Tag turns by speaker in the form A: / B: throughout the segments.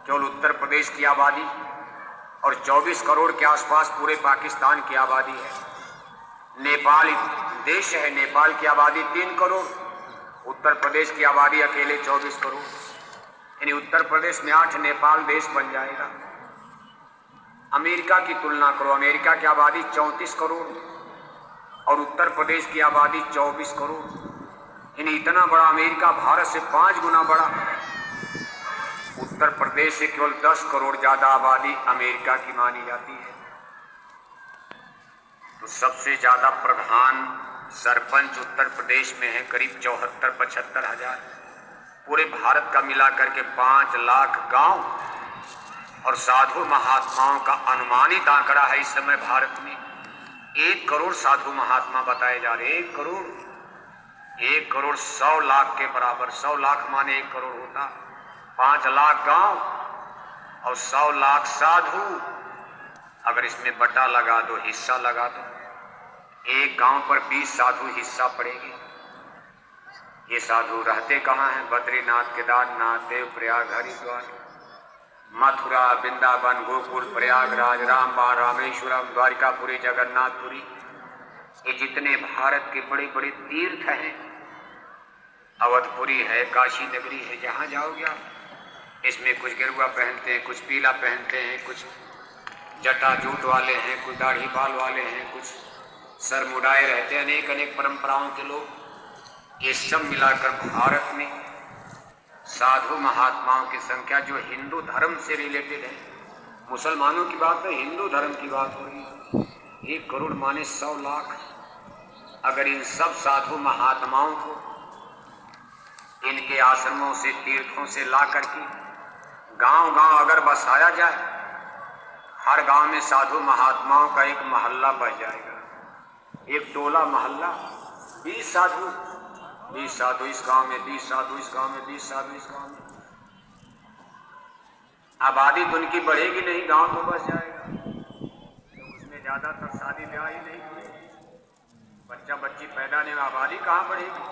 A: केवल उत्तर प्रदेश की आबादी और 24 करोड़ के आसपास पूरे पाकिस्तान की आबादी है। नेपाल देश है, नेपाल की आबादी 3 करोड़, उत्तर प्रदेश की आबादी अकेले 24 करोड़, यानी उत्तर प्रदेश में 8 नेपाल देश बन जाएगा। अमेरिका की तुलना करो, अमेरिका की आबादी 34 करोड़ और उत्तर प्रदेश की आबादी 24 करोड़, यानी इतना बड़ा अमेरिका भारत से 5 गुना बड़ा। उत्तर प्रदेश से केवल 10 करोड़ ज्यादा आबादी अमेरिका की मानी जाती है। तो सबसे ज्यादा प्रधान सरपंच उत्तर प्रदेश में है, करीब 74-75 हजार। पूरे भारत का मिलाकर के 5 लाख गांव और साधु महात्माओं का अनुमानित आंकड़ा है इस समय भारत में 1 करोड़ साधु महात्मा बताए जा रहे। 1 करोड़ 100 लाख के बराबर। 100 लाख माने 1 करोड़ होता। 5 लाख गांव और 100 लाख साधु। अगर इसमें बटा लगा दो, हिस्सा लगा दो, एक गांव पर 20 साधु हिस्सा पड़ेगी। ये साधु रहते कहाँ हैं? बद्रीनाथ, केदारनाथ, देव प्रयाग, हरिद्वार, मथुरा, वृंदावन, गोकुल, प्रयागराज, रामबाण, रामेश्वरम, द्वारिकापुरी, जगन्नाथपुरी, ये जितने भारत के बड़े बड़े तीर्थ हैं, अवधपुरी है, काशी नगरी है, जहाँ जाओगे आप इसमें कुछ गेरुआ पहनते हैं, कुछ पीला पहनते हैं, कुछ जटा जूट वाले हैं, कुछ दाढ़ी बाल वाले हैं, कुछ सर मुड़ाए रहते हैं, अनेक अनेक परंपराओं के लोग। ये सब मिलाकर भारत में साधु महात्माओं की संख्या जो हिंदू धर्म से रिलेटेड है, मुसलमानों की बात है, हिंदू धर्म की बात हो रही है। 1 करोड़ माने 100 लाख। अगर इन सब साधु महात्माओं को इनके आश्रमों से, तीर्थों से ला करके गांव गांव अगर बसाया जाए, हर गांव में साधु महात्माओं का एक मोहल्ला बन जाएगा, एक टोला मोहल्ला। 20 साधु इस गांव में, 20 साधु इस गांव में, 20 साधु इस गांव में। आबादी तो उनकी बढ़ेगी नहीं, गांव तो बस जाएगा। तो उसमें ज्यादातर शादी ब्याह ही नहीं हुए, बच्चा बच्ची पैदा नहीं, आबादी कहाँ बढ़ेगी।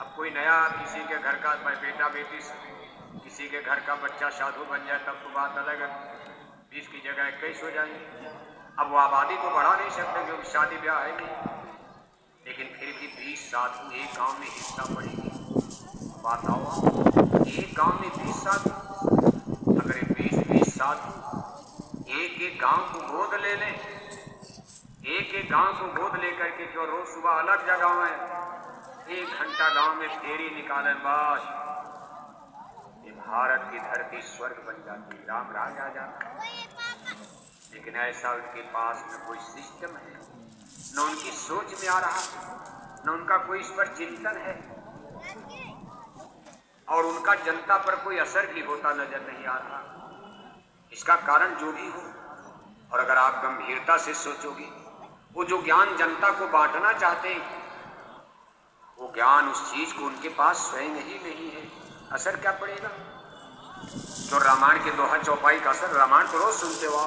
A: अब कोई नया किसी के घर का बेटा बेटी, किसी के घर का बच्चा साधु बन जाए तब तो बात अलग है, 20 की जगह 21 हो जाएंगे। अब वो आबादी को बढ़ा नहीं सकते क्योंकि शादी ब्याह है नहीं, लेकिन फिर भी 20 साधु एक गांव में हिस्सा पड़ेगी। बताओ, एक गांव में 20 साधु, अगर 20 साधु एक गांव को गोद ले लें, एक गांव को गोद लेकर के जो रोज सुबह अलग जगह में 1 घंटा गांव में फेरी निकालें, बस ये भारत की धरती स्वर्ग बन जाती, राम राज आ जाता। लेकिन ऐसा उनके पास न कोई सिस्टम है, न उनकी सोच में आ रहा, न उनका कोई इस पर चिंतन है, और उनका जनता पर कोई असर भी होता नजर नहीं आ रहा। इसका कारण जो भी हो, और अगर आप गंभीरता से सोचोगे, वो जो ज्ञान जनता को बांटना चाहते हैं, वो ज्ञान उस चीज को उनके पास स्वयं ही नहीं है। असर क्या पड़ेगा? तो रामायण के दोहा चौपाई का असर, रामायण तो रोज सुनते हो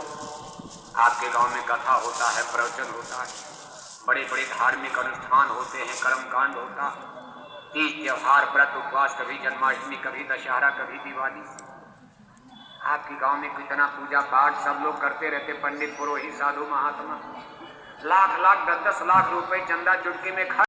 A: आपके गांव में कथा होता है, प्रवचन होता है, बड़े बड़े धार्मिक अनुष्ठान होते हैं, कर्मकांड होता, तीज त्योहार, व्रत उपवास, कभी जन्माष्टमी, कभी दशहरा, कभी दिवाली। आपके गांव में कितना पूजा पाठ सब लोग करते रहते, पंडित पुरोहित साधु महात्मा, लाख लाख 10-10 लाख रुपए चंदा चुटकी में खा